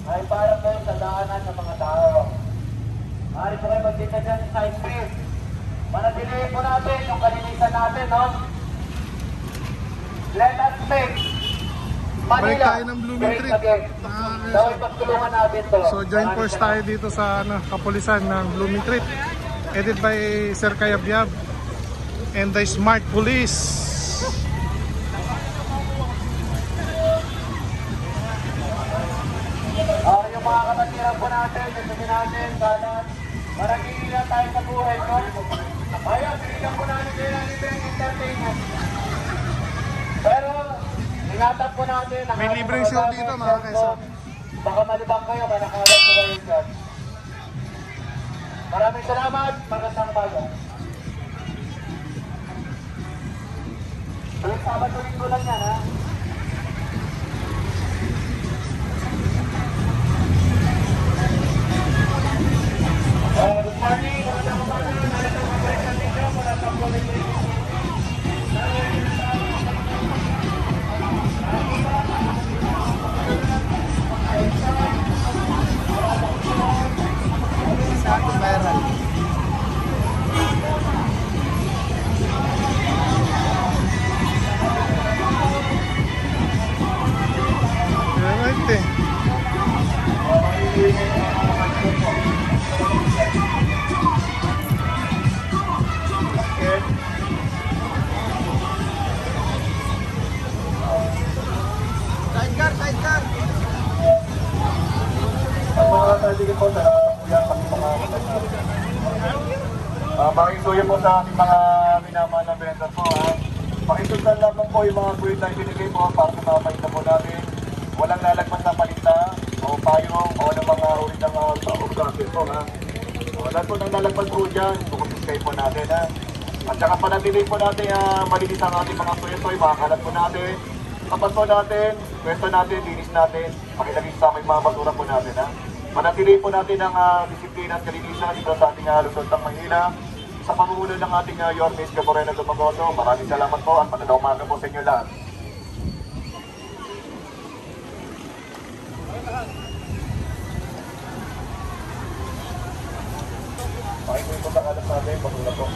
ay para po sa daanan ng mga tao. Maaari po kayo magkita dyan sa side street. Manatilihin po natin yung kalinisan natin, no? Let us make Balik Manila tayo ng Blooming great Treat. again. Okay, Daway pagtulungan natin to. so join force tayo dito sa kapulisan ng Blooming Treat. Headed by Sir Kayabyab and the Smart Police. Yung mga kapatiran po natin, sabi natin, sana maragigila tayo sa buhay ko. Ayun, binigyan po natin kayo ng event entertainment. Pero, ingatan po natin. May libreng show dito mga Quezon. Baka malibang kayo, kaya nakaharap po kayo dyan. Maraming salamat, magandang bago. Tuwing Sabado linggo lang yan, ha? Good morning, mga kapatid. Narito ang kaparesan ninyo mula sa Blooming Alright eh. Sidecar. Ang mga kaibigan po, salamat po yan pati mga kapatid. Makisuyo po sa ating mga minamahal na vendor po. Pakisundan lamang po yung mga kuwit na ibinigay po para sa mga pahinta po natin. Walang lalagpas na palinda o payong o ng mga uri ng pag-upgrade po. Lahat po nang lalagpas po dyan, kukupiskay po natin. At saka panatili po natin malinis ang ating mga pwesto, makakalat po natin. Kapag po natin, pwesto natin, linis natin, pakilagay sa aming mga basura po natin. Manatili po natin ang disiplina at kalinisan dito sa ating Luzon ng Manila. Sa pamumuno ng ating Yormes Gaborena Dumagoso, maraming salamat po at magandang umaga po sa inyo lahat. Pakikuhin po sa kalas natin, basura po.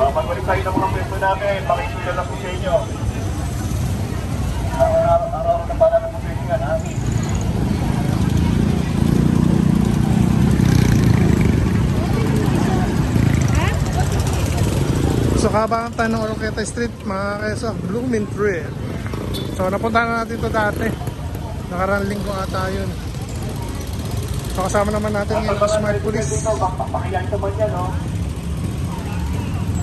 Magbalik tayo ng mga pwesto natin, pakisuyo lang po sa inyo. Araw-araw na pala na po sa inyo yan, So kabangan tayo ng Oroqueta Street mga Quezon, Blooming Treat. So napunta na natin ito dati. Nakaraan linggo ata yun. So kasama naman natin yung Smart Police. Pakiyan naman yan, no?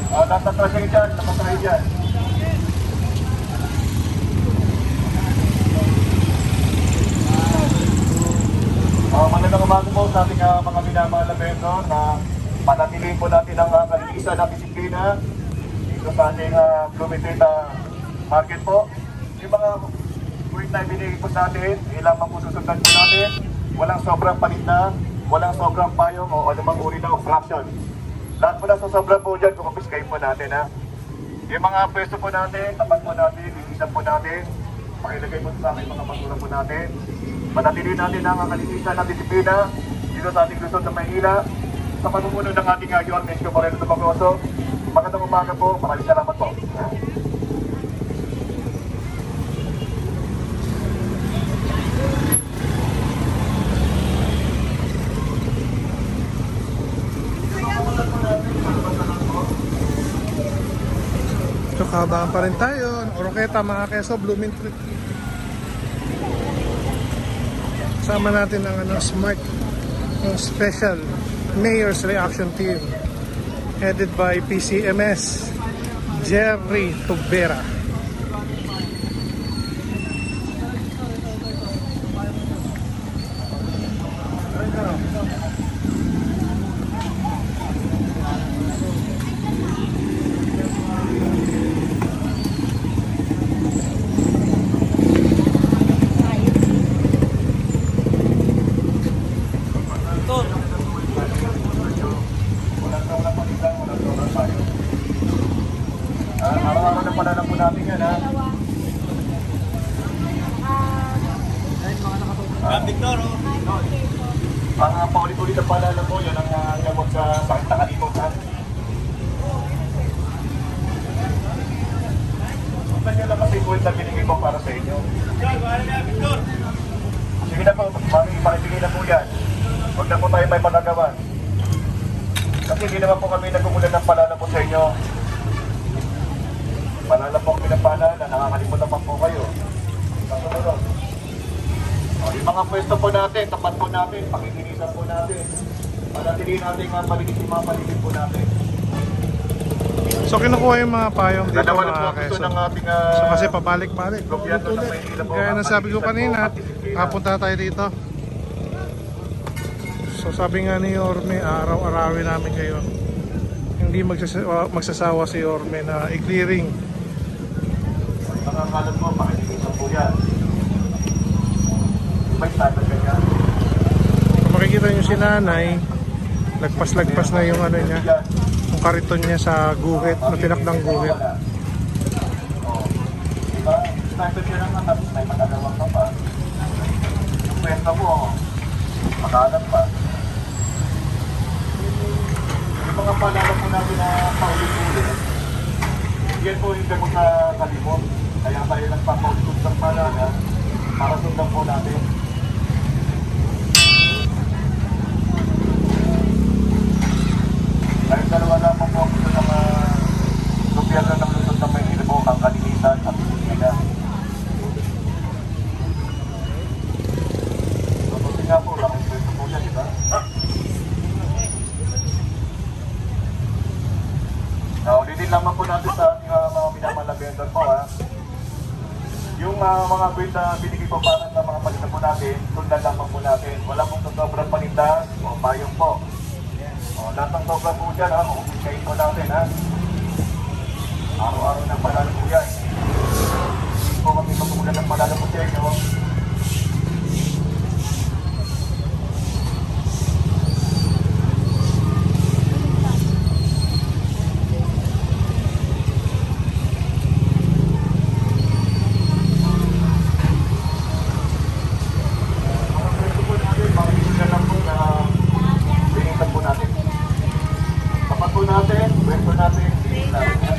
Tatatras kayo dyan, tamatay dyan. Magandang umaga po sa ating mga minamahal na vendor na panatilihin po natin ang kalinisan at disiplina dito sa ating Blooming Treat market po. Yung mga point na ibinigay po sa atin, ilamang po susundan po natin. Walang sobrang paninda, walang sobrang payong o anumang uri na fraction. Lahat po na sa sobra po dyan, kukupiskay po natin Yung mga pwesto po natin, tapat po natin, linisan po natin. Pakilagay po sa aking mga basura po natin. Manatili natin ang kalinisan at disiplina dito sa ating Luzon ng Manila. Sa pamumuno ng ating Yormes Gaborena Dumagoso. Magandang umaga po, maraming salamat po. So kabangan pa rin tayo. Oroqueta mga Quezon, Blooming Treat. Sama natin ang Smart Special Mayor's Reaction Team headed by PCMS Jerry Tubera. Victor, ang paulit-ulit na paalala po, yan ang gamot sa sakit na kalimutan. Sundan nyo lang kasi po yung binigay ko para sa inyo. Sige na po, pakibigay na po yan. Huwag na po tayo may magagawa. Kasi hindi naman po kami nagumulan ng paalala po sa inyo. Paalala po kami ng paalala, nakakalimutan pa po kayo. Kasunod. Yung mga pwesto po natin, tapat po natin, pakikinisan po natin. Panatiliin natin ang paligid yung mga paligid po natin. So kinukuha yung mga payong dito Dalawa na po mga ang gusto Quezon. ng ating So kasi pabalik-balik. gobyerno ng Maynila po. Gaya ng sabi ko kanina, Disiplina. kapunta tayo dito. So sabi nga ni Yorme, araw-arawin namin kayo. Hindi magsasawa si Yorme na i-clearing. Mga kalat po, pakikinisan po yan. May standard ganyan. So makikita nyo si nanay, lagpas-lagpas na yung ano niya, yung kariton niya sa guhit, na tinakdang guhit. Diba? Standard yan ang tapos may magagawang ka pa. Yung kwenta mo, makalat pa. Yung mga paalala po natin na paulit-ulit, yan po yung gamot sa kalimot. Kaya tayo nagpapaulit-ulit ng paalala para sundan po natin. Dahil dalawa lamang po ako sa mga gobyerno ng Luzon ng Maynila po, ang kalinisan at disiplina. Kasi nga po, laking pwesto po siya, di ba? Ulitin lamang po natin sa ating mga minamalabendor po, ha. Yung mga grade na binigay po para sa mga palinda po natin, sundan lamang po natin. Wala pong sobrang palinda o payong po. O, lahat ng sobra po dyan, ha, kain po natin, ha. Araw-araw ng palala po yan. Hindi po kami magugulan ng palala po sa inyo. Mga pwesto po natin, makikita lang po na binitan po natin. Tapat po natin, pwesto natin, binitan natin.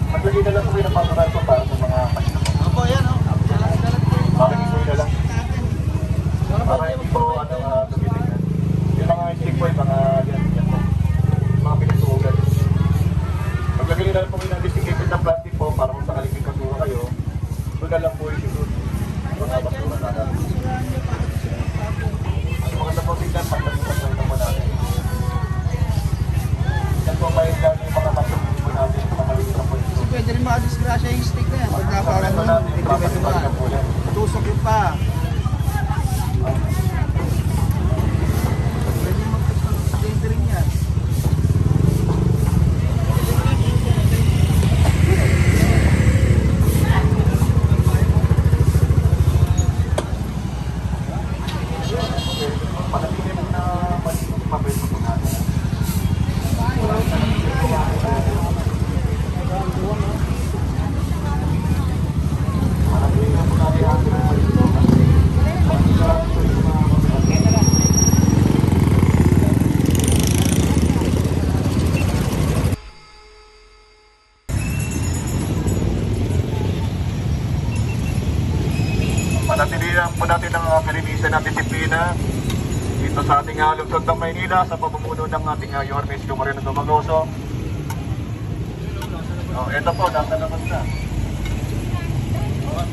Maglagay na lang po kayo ng paturan po para sa mga paninda po. Opo, yan o. Makikisuy na lang. Para hindi po tumitig na. Yung mga stick po, yung mga yan po. Mga pinagsuugan. Maglagay na lang po kayo ng desiccated na plastic po para kung sakaling may kasura kayo. Doon na lang po yung susunod. Mga basura na lang. Ang maganda po tingnan, pagpalitan po natin. Yan po may gano'n yung mga masukit po natin sa malimutan po ito. Pwede rin makadisgrasya yung stick na yan. Pag napakan mo, pwede mo na. Tusok yun pa. Pwede mag-accident rin yan. Panatili mo na mabento po natin. Panatili na po natin ang pinagpalito. Panatilihan po natin ang kalinisan at disiplina dito sa ating lungsod ng Maynila sa pamumuno ng ating Yorme Isko Moreno Dumagoso. Ito po, nasa naman na.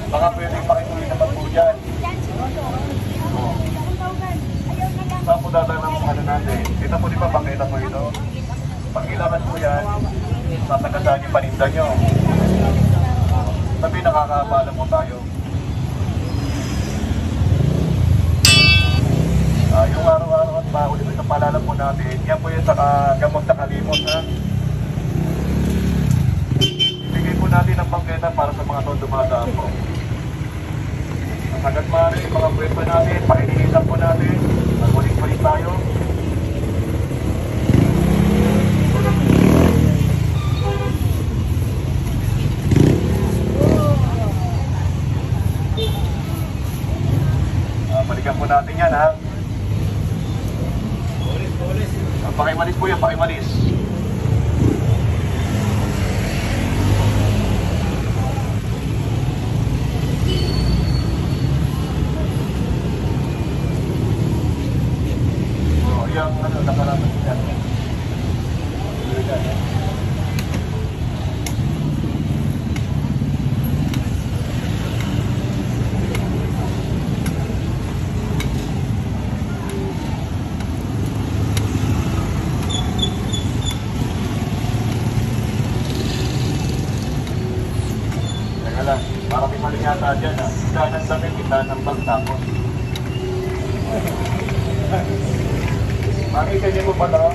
Baka pwede pakituloy naman po dyan. Saan po dadaan ng ano natin? Ito po di ba, pakita po ito. Pag ilakan po yan, sasagasan yung paninda nyo. Sabi nakakabala po tayo. Yung araw-araw at paulit ito paalala po natin, yan po yung gamot na kalimot, ha? Ibigay po natin ang pangketa para sa mga taon dumadaan po. Hanggang maaari, mga pwesta natin, pakilinisan po natin, mag-ulit-ulit tayo. po natin yan, ha? Pakimalis po yan, pakimalis. Yung ano, nakaraman siya. Teka lang, para may mali yata dyan, ha? Kita ng damit, kita ng bag tapos. Makita niyo po ba ito?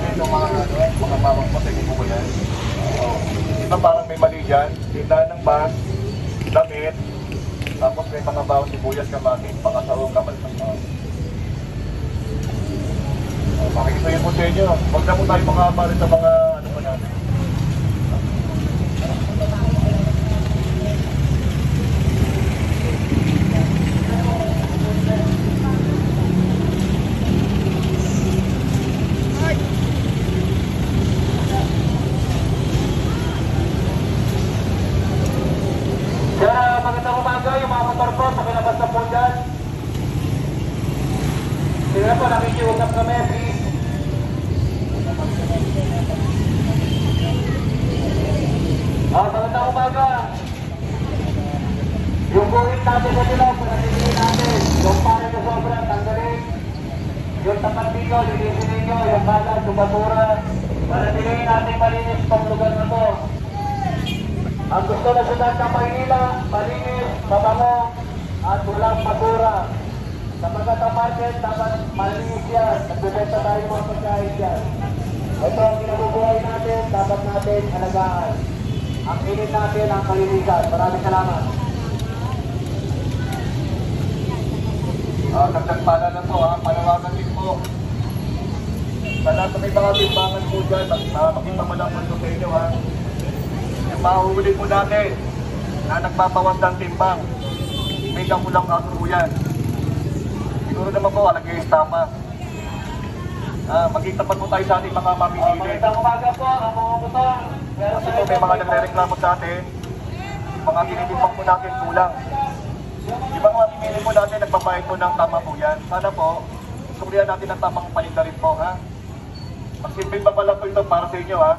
Ito mga bawang patay po ba yan? Ito parang may mali dyan. Tindahan ng bag, damit, tapos may mga bawang sibuyas, kamatis, pangasawang kamal ng mga. Makikita yun po sa inyo. Huwag na po tayo makabalik sa mga ano pa natin. Kaya magandang umaga yung mga motor po, pakilabas na po dyan. Sige po, nakikiusap kami, please. Magandang umaga. Yung buhit natin sa dilaw, panatiliin natin. Yung pare na sobra, tanggalin. Yung tapat dito, lilisin ninyo. Yung balat, yung basura. Panatiliin natin malinis tong lugar na to. Ang gusto na sila ng Maynila, malinis, mabango, at walang basura. Kapag ang market, dapat malinis yan. Nagbibenta tayo mga pagkain dyan. Ito ang kinabubuhay natin, dapat natin alagaan. Ang init natin ang kalinisan. Maraming salamat. Dagdag pala na to, panawagan din po. Sa lahat ng may mga timbangan po dyan, makita mo lang po sa inyo, ha. Yung mahuhuli po natin na nagpapawas ng timbang, may kamulang kaso po yan. Siguro naman po, alagay yung tama. Magkitapat po tayo sa ating mga mamimili. Magandang umaga po, ang mga motor. Kasi po may mga nagre-reklamo sa atin, mga tinitimbang po natin kulang. Yung mga mamimili po natin, nagbabayad po ng tama po yan. Sana po, suklihan natin ang tamang paninda rin po, ha? Magsimpleng pa pala po ito para sa inyo, ha?